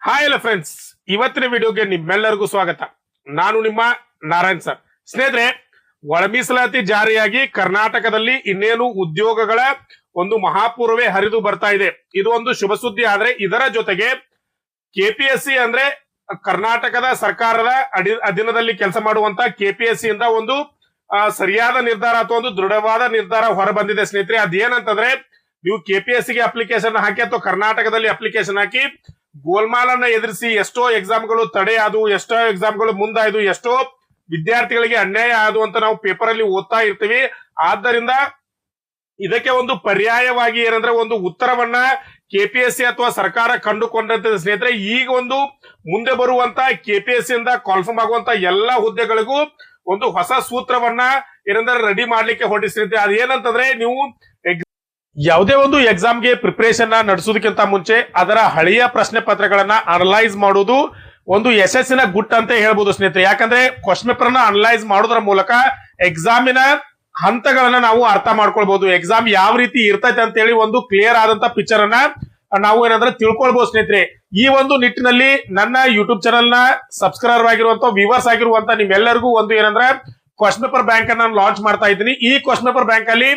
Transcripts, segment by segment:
Hi ಎಲ್ಲ friends, ಇವತ್ತಿನ ವಿಡಿಯೋಗೆ ನಿಮ್ಮೆಲ್ಲರಿಗೂ ಸ್ವಾಗತ. ನಾನು ನಿಮ್ಮ ನಾರಾಯಣ್ ಸರ್. ಸ್ನೇಹಿತರೆ, ಒಳ ಮೀಸಲಾತಿ ಜಾರಿಯಾಗಿ ಕರ್ನಾಟಕದಲ್ಲಿ ಇನ್ನೇನು ಉದ್ಯೋಗಗಳ ಒಂದು ಮಹಾಪೂರ್ವೇ ಹರಿದು ಬರ್ತಾ ಇದೆ. ಇದು ಒಂದು ಶುಭ ಸುದ್ದಿ. ಆದ್ರೆ ಇದರ ಜೊತೆಗೆ ಕೆಪಿಎಸ್ಸಿ ಅಂದ್ರೆ ಕರ್ನಾಟಕದ ಸರ್ಕಾರದ ಅಧೀನದಲ್ಲಿ ಕೆಲಸ ಮಾಡುವಂತ ಕೆಪಿಎಸ್ಸಿ ಇಂದ ಒಂದು ಸರಿಯಾದ ನಿರ್ಧಾರ ಅಥವಾ ಒಂದು ದೃಢವಾದ ನಿರ್ಧಾರ ಹೊರ ಬಂದಿದೆ. ಸ್ನೇಹಿತರೆ, ಅದೇನಂತಂದ್ರೆ, ನೀವು ಕೆಪಿಎಸ್ಸಿಗೆ ಅಪ್ಲಿಕೇಶನ್ ಹಾಕಿ ಅಥವಾ ಕರ್ನಾಟಕದಲ್ಲಿ ಅಪ್ಲಿಕೇಶನ್ ಹಾಕಿ ಗೋಲ್ಮಾಲನ್ನ ಎದುರಿಸಿ ಎಷ್ಟೋ ಎಕ್ಸಾಮ್ಗಳು ತಡೆ ಆದವು, ಎಷ್ಟೋ ಎಕ್ಸಾಮ್ಗಳು ಮುಂದಾಯ್ದು, ಎಷ್ಟೋ ವಿದ್ಯಾರ್ಥಿಗಳಿಗೆ ಅನ್ಯಾಯ ಆದವು ಅಂತ ನಾವು ಪೇಪರ್ ಅಲ್ಲಿ ಓದ್ತಾ ಇರ್ತೀವಿ. ಆದ್ದರಿಂದ ಇದಕ್ಕೆ ಒಂದು ಪರ್ಯಾಯವಾಗಿ ಏನಂದ್ರೆ ಒಂದು ಉತ್ತರವನ್ನ ಕೆಪಿಎಸ್ಸಿ ಅಥವಾ ಸರ್ಕಾರ ಕಂಡುಕೊಂಡಂತೆ ಸ್ನೇಹಿತರೆ, ಈಗ ಒಂದು ಮುಂದೆ ಬರುವಂತ ಕೆಪಿಎಸ್ಸಿ ಇಂದ ಕಾಲ್ಫಾರ್ಮ್ ಆಗುವಂತ ಎಲ್ಲಾ ಹುದ್ದೆಗಳಿಗೂ ಒಂದು ಹೊಸ ಸೂತ್ರವನ್ನ ಏನಂದ್ರೆ ರೆಡಿ ಮಾಡ್ಲಿಕ್ಕೆ ಹೊರಟಿ ಸ್ನೇಹಿತರೆ. ಅದೇನಂತಂದ್ರೆ, ನೀವು ಯಾವುದೇ ಒಂದು ಎಕ್ಸಾಮ್ಗೆ ಪ್ರಿಪರೇಷನ್ ನಡೆಸೋದಕ್ಕಿಂತ ಮುಂಚೆ ಅದರ ಹಳೆಯ ಪ್ರಶ್ನೆ ಪತ್ರಗಳನ್ನ ಅನಲೈಸ್ ಮಾಡುವುದು ಒಂದು ಯಶಸ್ಸಿನ ಗುಟ್ ಅಂತ ಹೇಳ್ಬೋದು ಸ್ನೇಹಿತರೆ. ಯಾಕಂದ್ರೆ ಕ್ವಶನ್ ಪೇಪರ್ ನ ಅನಲೈಸ್ ಮಾಡೋದ್ರ ಮೂಲಕ ಎಕ್ಸಾಮಿನ ಹಂತಗಳನ್ನ ನಾವು ಅರ್ಥ ಮಾಡ್ಕೊಳ್ಬಹುದು. ಎಕ್ಸಾಮ್ ಯಾವ ರೀತಿ ಇರ್ತೈತೆ ಅಂತ ಹೇಳಿ ಒಂದು ಕ್ಲಿಯರ್ ಆದಂತ ಪಿಕ್ಚರ್ ಅನ್ನ ನಾವು ಏನಂದ್ರೆ ತಿಳ್ಕೊಳ್ಬಹುದು ಸ್ನೇಹಿತರೆ. ಈ ಒಂದು ನಿಟ್ಟಿನಲ್ಲಿ ನನ್ನ ಯೂಟ್ಯೂಬ್ ಚಾನಲ್ ನ ಸಬ್ಸ್ಕ್ರೈಬರ್ ಆಗಿರುವಂತ ವ್ಯೂವರ್ಸ್ ಆಗಿರುವಂತ ನಿಮ್ಮೆಲ್ಲರಿಗೂ ಒಂದು ಏನಂದ್ರೆ ಕ್ವಶನ್ ಪೇಪರ್ ಬ್ಯಾಂಕ್ ಅನ್ನ ಲಾಂಚ್ ಮಾಡ್ತಾ ಇದ್ದೀನಿ. ಈ ಕ್ವಶನ್ ಪೇಪರ್ ಬ್ಯಾಂಕ್ ಅಲ್ಲಿ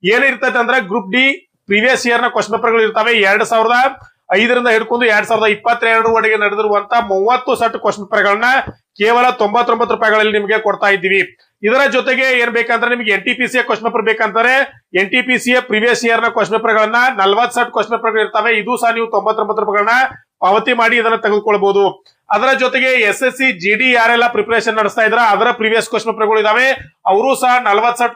ಏನಿರ್ತೈತೆ ಅಂದ್ರೆ, ಗ್ರೂಪ್ ಡಿ ಪ್ರೀವಿಯಸ್ ಇಯರ್ ನ ಕ್ವಶನ್ ಪೇಪರ್ ಗಳು ಇರ್ತವೆ. 2005ರಿಂದ ಹಿಡ್ಕೊಂಡು 2022 ನಡೆದಿರುವಂತ 30 ಸೆಟ್ ಕ್ವಶನ್ ಪೇಪರ್ ಗಳನ್ನ ಕೇವಲ 99 ರೂಪಾಯಿಗಳಲ್ಲಿ ನಿಮಗೆ ಕೊಡ್ತಾ ಇದ್ದೀವಿ. ಇದರ ಜೊತೆಗೆ ಏನ್ ಬೇಕಂದ್ರೆ, ನಿಮಗೆ NTPC ಕ್ವಶನ್ ಪೇಪರ್ ಬೇಕಂತಾರೆ NTPC ಪ್ರೀವಿಯಸ್ ಇಯರ್ ನ ಕ್ವಶನ್ ಪೇಪರ್ ಗಳನ್ನ 40 ಸೆಟ್ ಕ್ವಶನ್ ಪೇಪರ್ ಇರ್ತವೆ. ಇದು ಸಹ ನೀವು 99 ರೂಪಾಯಿಗಳನ್ನ ಪಾವತಿ ಮಾಡಿ ಇದನ್ನ ತೆಗೆದುಕೊಳ್ಬಹುದು. ಅದರ ಜೊತೆಗೆ SSC GD ಯಾರೆಲ್ಲ ಪ್ರಿಪರೇಷನ್ ನಡೆಸ್ತಾ ಇದ್ರ ಅದರ ಪ್ರೀವಿಯಸ್ ಕ್ವಶನ್ ಪೇಪರ್ ಗಳು ಇದಾವೆ. ಅವರು ಸಹ 40 ಸೆಟ್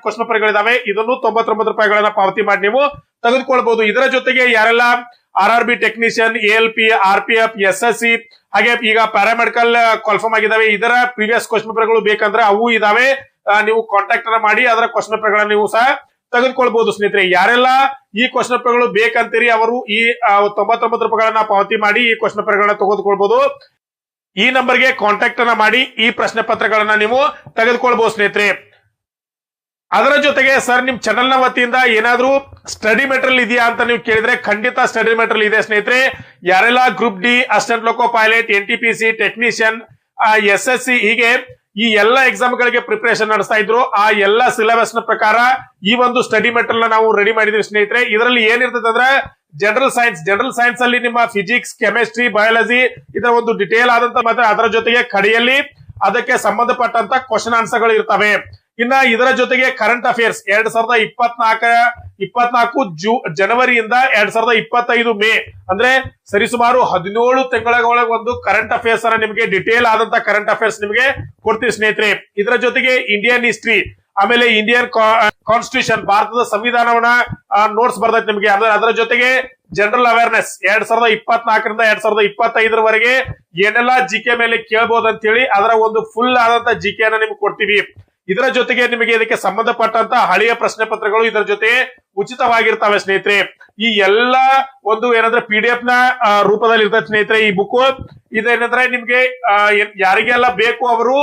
ಕ್ವಶನ್ ಪೇಪರ್ ಗಳಿದಾವೆ. ಇದನ್ನು 99 ರೂಪಾಯಿಗಳನ್ನ ಪಾವತಿ ಮಾಡಿ ನೀವು ತೆಗೆದುಕೊಳ್ಬಹುದು. ಇದರ ಜೊತೆಗೆ ಯಾರೆಲ್ಲ RRB technician, ALP, RPF, SSC ಹಾಗೆ ಈಗ ಪ್ಯಾರಾಮೆಡಿಕಲ್ ಕಾಲ್ಫಾರ್ಮ್ ಆಗಿದಾವೆ, ಇದರ ಪ್ರೀವಿಯಸ್ ಕ್ವಶನ್ ಪೇಪರ್ ಗಳು ಬೇಕಂದ್ರೆ ಅವು ಇದಾವೆ. ನೀವು ಕಾಂಟ್ಯಾಕ್ಟ್ ಅನ್ನ ಮಾಡಿ ಅದರ ಕ್ವಶನ್ ಪೇಪರ್ ಗಳನ್ನ ನೀವು ಸಹ ತೆಗೆದುಕೊಳ್ಬಹುದು ಸ್ನೇಹಿತರೆ. ಯಾರೆಲ್ಲ ಈ ಕ್ವಶನ್ ಪೇಪರ್ ಗಳು ಬೇಕಂತೀರಿ ಅವರು ಈ 99 ರೂಪಾಯಿಗಳನ್ನ ಪಾವತಿ ಮಾಡಿ ಈ ಕ್ವಶನ್ ಪೇಪರ್ ಗಳನ್ನ ತೆಗೆದುಕೊಳ್ಬಹುದು. ಈ ನಂಬರ್ಗೆ ಕಾಂಟ್ಯಾಕ್ಟ್ ಅನ್ನ ಮಾಡಿ ಈ ಪ್ರಶ್ನೆ ಪತ್ರಗಳನ್ನ ನೀವು ತೆಗೆದುಕೊಳ್ಬಹುದು ಸ್ನೇಹಿತರೆ. ಅದರ ಜೊತೆಗೆ ಸರ್, ನಿಮ್ ಚಾನೆಲ್ ನ ವತಿಯಿಂದ ಏನಾದ್ರೂ ಸ್ಟಡಿ ಮೆಟೀರಿಯಲ್ ಇದೆಯಾ ಅಂತ ನೀವು ಕೇಳಿದ್ರೆ ಖಂಡಿತ ಸ್ಟಡಿ ಮೆಟೀರಿಯಲ್ ಇದೆ ಸ್ನೇಹಿತರೆ. ಯಾರೆಲ್ಲ ಗ್ರೂಪ್ ಡಿ, ಅಸಿಸ್ಟೆಂಟ್ ಲೋಕೋ ಪೈಲಟ್, NTPC ಟೆಕ್ನಿಷಿಯನ್, SSC ಹೀಗೆ ಈ ಎಲ್ಲ ಎಕ್ಸಾಮ್ ಗಳಿಗೆ ಪ್ರಿಪರೇಷನ್ ನಡೆಸ್ತಾ ಇದ್ರು, ಆ ಎಲ್ಲ ಸಿಲೆಬಸ್ ನ ಪ್ರಕಾರ ಈ ಒಂದು ಸ್ಟಡಿ ಮೆಟೀರಿಯಲ್ ನಾವು ರೆಡಿ ಮಾಡಿದ್ವಿ ಸ್ನೇಹಿತರೆ. ಇದರಲ್ಲಿ ಏನಿರ್ತದೆ ಅಂದ್ರೆ, ಜನರಲ್ ಸೈನ್ಸ್ ಅಲ್ಲಿ ನಿಮ್ಮ ಫಿಸಿಕ್ಸ್, ಕೆಮಿಸ್ಟ್ರಿ, ಬಯಾಲಜಿ ಇದರ ಒಂದು ಡಿಟೇಲ್ ಆದಂತ ಮತ್ತೆ ಅದರ ಜೊತೆಗೆ ಕಡೆಯಲ್ಲಿ ಅದಕ್ಕೆ ಸಂಬಂಧಪಟ್ಟಂತ ಕ್ವಶನ್ ಆನ್ಸರ್ ಗಳು ಇರ್ತವೆ. ಇನ್ನ ಇದರ ಜೊತೆಗೆ ಕರೆಂಟ್ ಅಫೇರ್ಸ್ 2024 ಜನವರಿಯಿಂದ 2025 ಮೇ ಅಂದ್ರೆ ಸರಿಸುಮಾರು 17 ತಿಂಗಳ ಒಳಗೆ ಒಂದು ಕರೆಂಟ್ ಅಫೇರ್ಸ್ ಅನ್ನ ನಿಮಗೆ ಡಿಟೇಲ್ ಆದಂತ ಕರೆಂಟ್ ಅಫೇರ್ಸ್ ನಿಮಗೆ ಕೊಡ್ತೀವಿ ಸ್ನೇಹಿತರೆ. ಇದರ ಜೊತೆಗೆ ಇಂಡಿಯನ್ ಹಿಸ್ಟ್ರಿ, ಆಮೇಲೆ ಇಂಡಿಯನ್ ಕಾನ್ಸ್ಟಿಟ್ಯೂಷನ್, ಭಾರತದ ಸಂವಿಧಾನವನ್ನ ನೋಟ್ಸ್ ಬರ್ತೈತೆ ನಿಮಗೆ. ಅದರ ಜೊತೆಗೆ ಜನರಲ್ ಅವೇರ್ನೆಸ್ 2024ರಿಂದ 2025 ಏನೆಲ್ಲ ಜಿಕೆ ಮೇಲೆ ಕೇಳಬಹುದು ಅಂತ ಹೇಳಿ ಅದರ ಒಂದು ಫುಲ್ ಆದಂತ ಜಿಕೆ ಅನ್ನ ನಿಮ್ಗೆ ಕೊಡ್ತೀವಿ. ಇದರ ಜೊತೆಗೆ ನಿಮಗೆ ಇದಕ್ಕೆ ಸಂಬಂಧಪಟ್ಟಂತ ಹಳೆಯ ಪ್ರಶ್ನೆ ಪತ್ರಗಳು ಇದರ ಜೊತೆ ಉಚಿತವಾಗಿರ್ತವೆ ಸ್ನೇಹಿತರೆ. ಈ ಎಲ್ಲ ಒಂದು ಏನಂದ್ರೆ PDF ನ ರೂಪದಲ್ಲಿ ಇರ್ತದೆ ಸ್ನೇಹಿತರೆ ಈ ಬುಕ್. ಇದೇನಂದ್ರೆ ನಿಮ್ಗೆ ಯಾರಿಗೆಲ್ಲ ಬೇಕು ಅವರು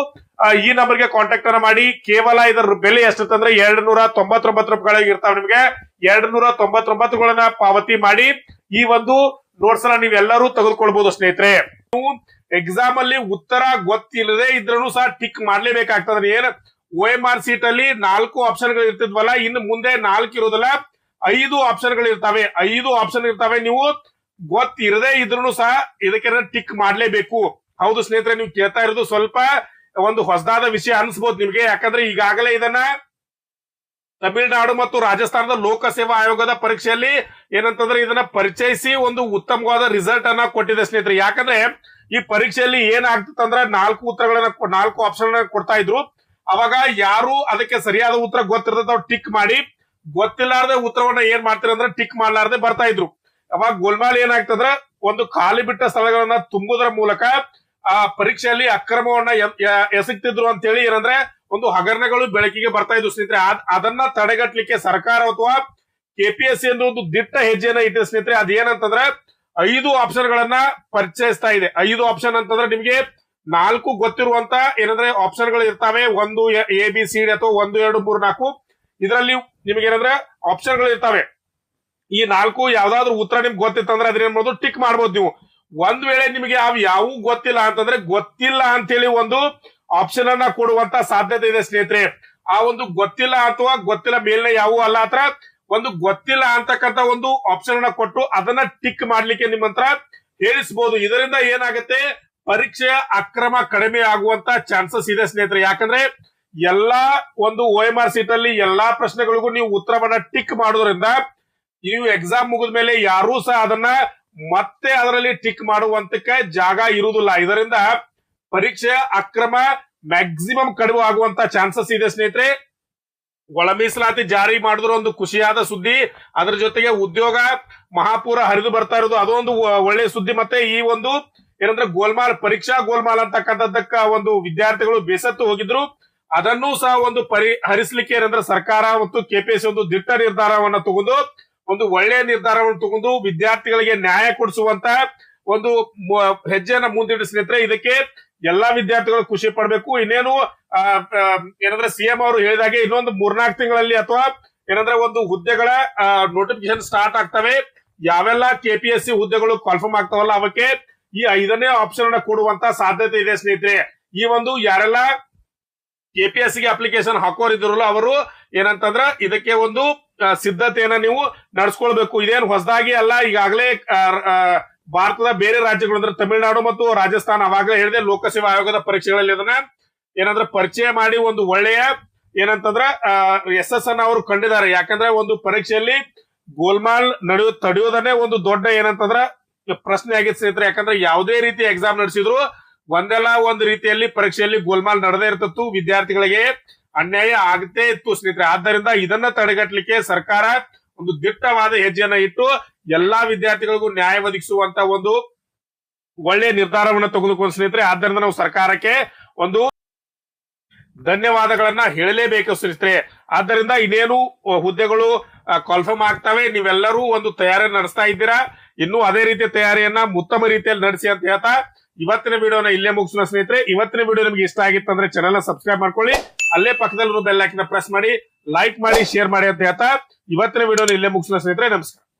ಈ ನಂಬರ್ಗೆ ಕಾಂಟ್ಯಾಕ್ಟ್ ಅನ್ನ ಮಾಡಿ. ಕೇವಲ ಇದರ ಬೆಲೆ ಎಷ್ಟಂತಂದ್ರೆ 299 ರೂಪಾಯಿಗಳಿಗೆ ಇರ್ತಾವೆ. ನಿಮ್ಗೆ 299ಗಳನ್ನ ಪಾವತಿ ಮಾಡಿ ಈ ಒಂದು ನೋಟ್ಸ್ ಅನ್ನ ನೀವೆಲ್ಲರೂ ತೆಗೆದುಕೊಳ್ಬಹುದು ಸ್ನೇಹಿತರೆ. ನೀವು ಎಕ್ಸಾಮ್ ಅಲ್ಲಿ ಉತ್ತರ ಗೊತ್ತಿಲ್ಲದೆ ಇದ್ರೂ ಸಹ ಟಿಕ್ ಮಾಡ್ಲೇಬೇಕಾಗ್ತದೆ. ಏನ್ OMR ಸೀಟ್ ಅಲ್ಲಿ 4 ಆಪ್ಷನ್ ಗಳು ಇರ್ತಿದ್ವಲ್ಲ, ಇನ್ನು ಮುಂದೆ 4 ಇರೋದಿಲ್ಲ, 5 ಆಪ್ಷನ್ ಗಳು ಇರ್ತವೆ. 5 ಆಪ್ಷನ್ ಇರ್ತವೆ. ನೀವು ಗೊತ್ತಿರದೆ ಇದ್ರೂ ಸಹ ಇದಕ್ಕೆ ಟಿಕ್ ಮಾಡ್ಲೇಬೇಕು. ಹೌದು ಸ್ನೇಹಿತರೆ, ನೀವು ಕೇಳ್ತಾ ಇರೋದು ಸ್ವಲ್ಪ ಒಂದು ಹೊಸದಾದ ವಿಷಯ ಅನ್ಸ್ಬೋದು ನಿಮ್ಗೆ. ಯಾಕಂದ್ರೆ ಈಗಾಗಲೇ ಇದನ್ನ ತಮಿಳುನಾಡು ಮತ್ತು ರಾಜಸ್ಥಾನದ ಲೋಕಸೇವಾ ಆಯೋಗದ ಪರೀಕ್ಷೆಯಲ್ಲಿ ಏನಂತಂದ್ರೆ ಇದನ್ನ ಪರಿಚಯಿಸಿ ಒಂದು ಉತ್ತಮವಾದ ರಿಸಲ್ಟ್ ಅನ್ನ ಕೊಟ್ಟಿದೆ ಸ್ನೇಹಿತರೆ. ಯಾಕಂದ್ರೆ ಈ ಪರೀಕ್ಷೆಯಲ್ಲಿ ಏನಾಗ್ತಿತ್ತಂದ್ರೆ 4 ಉತ್ತರಗಳನ್ನ 4 ಆಪ್ಷನ್ ಕೊಡ್ತಾ ಇದ್ರು. ಅವಾಗ ಯಾರು ಅದಕ್ಕೆ ಸರಿಯಾದ ಉತ್ತರ ಗೊತ್ತಿರ್ತದ ಅವ್ರು ಟಿಕ್ ಮಾಡಿ, ಗೊತ್ತಿಲ್ಲಾರ್ದೆ ಉತ್ತರವನ್ನ ಏನ್ ಮಾಡ್ತಾರೆ ಅಂದ್ರೆ ಟಿಕ್ ಮಾಡ್ಲಾರ್ದೆ ಬರ್ತಾ ಇದ್ರು. ಅವಾಗ ಗೋಲ್ಮಾಲ್ ಏನಾಗ್ತಂದ್ರೆ, ಒಂದು ಖಾಲಿ ಬಿಟ್ಟ ಸ್ಥಳಗಳನ್ನ ತುಂಬುವುದರ ಮೂಲಕ ಆ ಪರೀಕ್ಷೆಯಲ್ಲಿ ಅಕ್ರಮವನ್ನ ಎಸಗ್ತಿದ್ರು ಅಂತ ಹೇಳಿ ಏನಂದ್ರೆ ಒಂದು ಹಗರಣಗಳು ಬೆಳಕಿಗೆ ಬರ್ತಾ ಇದ್ವು ಸ್ನೇಹಿತರೆ. ಅದನ್ನ ತಡೆಗಟ್ಟಲಿಕ್ಕೆ ಸರ್ಕಾರ ಅಥವಾ KPSC ಎಂದು ಒಂದು ದಿಟ್ಟ ಹೆಜ್ಜೆಯನ್ನ ಇಟ್ಟಿದೆ ಸ್ನೇಹಿತರೆ. ಅದೇನಂತಂದ್ರೆ 5 ಆಪ್ಷನ್ ಗಳನ್ನ ಪರಿಚಯಿಸ್ತಾ ಇದೆ. 5 ಆಪ್ಷನ್ ಅಂತಂದ್ರೆ ನಿಮ್ಗೆ 4 ಗೊತ್ತಿರುವಂತ ಏನಂದ್ರೆ ಆಪ್ಷನ್ ಗಳು ಇರ್ತಾವೆ. 1 ABCD ಅಥವಾ 1 2 3 4 ಇದರಲ್ಲಿ ನಿಮ್ಗೆ ಏನಂದ್ರೆ ಆಪ್ಷನ್ ಗಳು ಇರ್ತಾವೆ. ಈ 4 ಯಾವ್ದಾದ್ರು ಉತ್ತರ ನಿಮ್ಗೆ ಗೊತ್ತಿತ್ತಂದ್ರೆ ಅದ್ರ ಏನ್ ಮಾಡೋದು ಟಿಕ್ ಮಾಡ್ಬೋದು ನೀವು. ಒಂದ್ ವೇಳೆ ನಿಮಗೆ ಅವ್ ಯಾವ ಗೊತ್ತಿಲ್ಲ ಅಂತಂದ್ರೆ ಗೊತ್ತಿಲ್ಲ ಅಂತೇಳಿ ಒಂದು ಆಪ್ಷನ್ ಅನ್ನ ಕೊಡುವಂತ ಸಾಧ್ಯತೆ ಇದೆ ಸ್ನೇಹಿತರೆ. ಆ ಒಂದು ಗೊತ್ತಿಲ್ಲ ಅಥವಾ ಗೊತ್ತಿಲ್ಲ ಮೇಲ್ನ ಯಾವ ಅಲ್ಲ ಹತ್ರ ಒಂದು ಗೊತ್ತಿಲ್ಲ ಅಂತಕ್ಕಂತ ಒಂದು ಆಪ್ಷನ್ ಅನ್ನ ಕೊಟ್ಟು ಅದನ್ನ ಟಿಕ್ ಮಾಡ್ಲಿಕ್ಕೆ ನಿಮ್ಮ ಹತ್ರ ಹೇಳಿಸಬಹುದು. ಇದರಿಂದ ಏನಾಗುತ್ತೆ, ಪರೀಕ್ಷೆಯ ಅಕ್ರಮ ಕಡಿಮೆ ಆಗುವಂತ ಚಾನ್ಸಸ್ ಇದೆ ಸ್ನೇಹಿತರೆ. ಯಾಕಂದ್ರೆ ಎಲ್ಲಾ ಒಂದು OMR ಸೀಟ್ ಅಲ್ಲಿ ಎಲ್ಲಾ ಪ್ರಶ್ನೆಗಳಿಗೂ ನೀವು ಉತ್ತರವನ್ನ ಟಿಕ್ ಮಾಡೋದ್ರಿಂದ ನೀವು ಎಕ್ಸಾಮ್ ಮುಗಿದ ಮೇಲೆ ಯಾರೂ ಸಹ ಅದನ್ನ ಮತ್ತೆ ಅದರಲ್ಲಿ ಟಿಕ್ ಮಾಡುವಂತಕ್ಕೆ ಜಾಗ ಇರುವುದಿಲ್ಲ. ಇದರಿಂದ ಪರೀಕ್ಷೆಯ ಅಕ್ರಮ ಮ್ಯಾಕ್ಸಿಮಮ್ ಕಡಿಮೆ ಆಗುವಂತ ಚಾನ್ಸಸ್ ಇದೆ ಸ್ನೇಹಿತರೆ. ಒಳ ಮೀಸಲಾತಿ ಜಾರಿ ಮಾಡಿದ್ರು ಒಂದು ಖುಷಿಯಾದ ಸುದ್ದಿ, ಅದ್ರ ಜೊತೆಗೆ ಉದ್ಯೋಗ ಮಹಾಪೂರ ಹರಿದು ಬರ್ತಾ ಇರೋದು ಅದೊಂದು ಒಳ್ಳೆ ಸುದ್ದಿ. ಮತ್ತೆ ಈ ಒಂದು ಏನಂದ್ರೆ ಗೋಲ್ಮಾಲ್ ಪರೀಕ್ಷಾ ಗೋಲ್ಮಾಲ್ ಅಂತಕ್ಕಂಥದ್ದಕ್ಕ ಒಂದು ವಿದ್ಯಾರ್ಥಿಗಳು ಬೇಸತ್ತು ಹೋಗಿದ್ರು, ಅದನ್ನೂ ಸಹ ಒಂದು ಪರಿಹರಿಸಲಿಕ್ಕೆ ಏನಂದ್ರೆ ಸರ್ಕಾರ ಮತ್ತು KPSC ಒಂದು ದಿಟ್ಟ ನಿರ್ಧಾರವನ್ನ ತಗೊಂಡು ಒಂದು ಒಳ್ಳೆಯ ನಿರ್ಧಾರವನ್ನು ತಗೊಂಡು ವಿದ್ಯಾರ್ಥಿಗಳಿಗೆ ನ್ಯಾಯ ಕೊಡಿಸುವಂತ ಒಂದು ಹೆಜ್ಜೆಯನ್ನ ಮುಂದಿಟ್ಟು ಸ್ನೇಹಿತರೆ. ಇದಕ್ಕೆ ಎಲ್ಲಾ ವಿದ್ಯಾರ್ಥಿಗಳು ಖುಷಿ ಪಡಬೇಕು. ಇನ್ನೇನು ಏನಂದ್ರೆ CM ಅವರು ಹೇಳಿದಾಗೆ ಇನ್ನೊಂದು 3-4 ತಿಂಗಳಲ್ಲಿ ಅಥವಾ ಏನಂದ್ರೆ ಒಂದು ಹುದ್ದೆಗಳ ನೋಟಿಫಿಕೇಶನ್ ಸ್ಟಾರ್ಟ್ ಆಗ್ತವೆ. ಯಾವೆಲ್ಲ KPSC ಹುದ್ದೆಗಳು ಕನ್ಫರ್ಮ್ ಆಗ್ತಾವಲ್ಲ ಅವಕ್ಕೆ ಈ 5ನೇ ಆಪ್ಷನ್ ಅನ್ನ ಕೊಡುವಂತ ಸಾಧ್ಯತೆ ಇದೆ ಸ್ನೇಹಿತರೆ. ಈ ಒಂದು ಯಾರೆಲ್ಲ KPSC ಗೆ ಅಪ್ಲಿಕೇಶನ್ ಹಾಕೋರಿದ್ರಲ್ಲ ಅವರು ಏನಂತಂದ್ರ ಇದಕ್ಕೆ ಒಂದು ಸಿದ್ಧತೆಯನ್ನ ನೀವು ನಡೆಸ್ಕೊಳ್ಬೇಕು. ಇದೇನು ಹೊಸದಾಗಿ ಅಲ್ಲ, ಈಗಾಗಲೇ ಭಾರತದ ಬೇರೆ ರಾಜ್ಯಗಳು ಅಂದ್ರೆ ತಮಿಳುನಾಡು ಮತ್ತು ರಾಜಸ್ಥಾನ ಅವಾಗಲೇ ಹೇಳಿದೆ ಲೋಕಸೇವಾ ಆಯೋಗದ ಪರೀಕ್ಷೆಗಳಲ್ಲಿ ಅದನ್ನ ಏನಂದ್ರೆ ಪರಿಚಯ ಮಾಡಿ ಒಂದು ಒಳ್ಳೆಯ ಏನಂತಂದ್ರ ಯಶಸ್ಸನ್ನ ಅವರು ಕಂಡಿದ್ದಾರೆ. ಯಾಕಂದ್ರೆ ಒಂದು ಪರೀಕ್ಷೆಯಲ್ಲಿ ಗೋಲ್ಮಾಲ್ ತಡೆಯೋದನ್ನೇ ಒಂದು ದೊಡ್ಡ ಏನಂತಂದ್ರ ಪ್ರಶ್ನೆ ಆಗಿತ್ತು ಸ್ನೇಹಿತರೆ. ಯಾಕಂದ್ರೆ ಯಾವುದೇ ರೀತಿ ಎಕ್ಸಾಮ್ ನಡೆಸಿದ್ರು ಒಂದಲ್ಲ ಒಂದು ರೀತಿಯಲ್ಲಿ ಪರೀಕ್ಷೆಯಲ್ಲಿ ಗೋಲ್ಮಾಲ್ ನಡೆದೇ ಇರ್ತಿತ್ತು, ವಿದ್ಯಾರ್ಥಿಗಳಿಗೆ ಅನ್ಯಾಯ ಆಗತೇ ಇತ್ತು ಸ್ನೇಹಿತರೆ. ಆದ್ದರಿಂದ ಇದನ್ನ ತಡೆಗಟ್ಟಲಿಕ್ಕೆ ಸರ್ಕಾರ ಒಂದು ದಿಟ್ಟವಾದ ಹೆಜ್ಜೆಯನ್ನ ಇಟ್ಟು ಎಲ್ಲಾ ವಿದ್ಯಾರ್ಥಿಗಳಿಗೂ ನ್ಯಾಯ ಒದಗಿಸುವಂತ ಒಂದು ಒಳ್ಳೆಯ ನಿರ್ಧಾರವನ್ನು ತೆಗೆದುಕೊಂಡು ಸ್ನೇಹಿತರೆ. ಆದ್ದರಿಂದ ನಾವು ಸರ್ಕಾರಕ್ಕೆ ಒಂದು ಧನ್ಯವಾದಗಳನ್ನ ಹೇಳಲೇಬೇಕು ಸ್ನೇಹಿತರೆ. ಆದ್ದರಿಂದ ಇನ್ನೇನು ಹುದ್ದೆಗಳು ಕನ್ಫರ್ಮ್ ಆಗ್ತವೆ, ನೀವೆಲ್ಲರೂ ಒಂದು ತಯಾರಿ ನಡೆಸ್ತಾ ಇದ್ದೀರಾ. ಇನ್ನು ಅದೇ ರೀತಿಯ ತಯಾರಿಯನ್ನ ಉತ್ತಮ ರೀತಿಯಲ್ಲಿ ನಡೆಸಿ ಅಂತ ಹೇಳ್ತಾ ಇವತ್ತಿನ ವಿಡಿಯೋನ ಇಲ್ಲೇ ಮುಗಿಸೋಣ ಸ್ನೇಹಿತರೆ. ಇವತ್ತಿನ ವಿಡಿಯೋ ನಿಮ್ಗೆ ಇಷ್ಟ ಆಗಿತ್ತು ಅಂದ್ರೆ ಚಾನೆಲ್ ನ ಸಬ್ಸ್ಕ್ರೈಬ್ ಮಾಡ್ಕೊಳ್ಳಿ, ಅಲ್ಲೇ ಪಕ್ಕದಲ್ಲಿರೋ ಬೆಲ್ ಐಕಾನ್ ಪ್ರೆಸ್ ಮಾಡಿ, ಲೈಕ್ ಮಾಡಿ, ಶೇರ್ ಮಾಡಿ ಅಂತ ಹೇಳ್ತಾ ಇವತ್ತಿನ ವಿಡಿಯೋನ ಇಲ್ಲೇ ಮುಗಿಸೋಣ ಸ್ನೇಹಿತರೆ. ನಮಸ್ಕಾರ.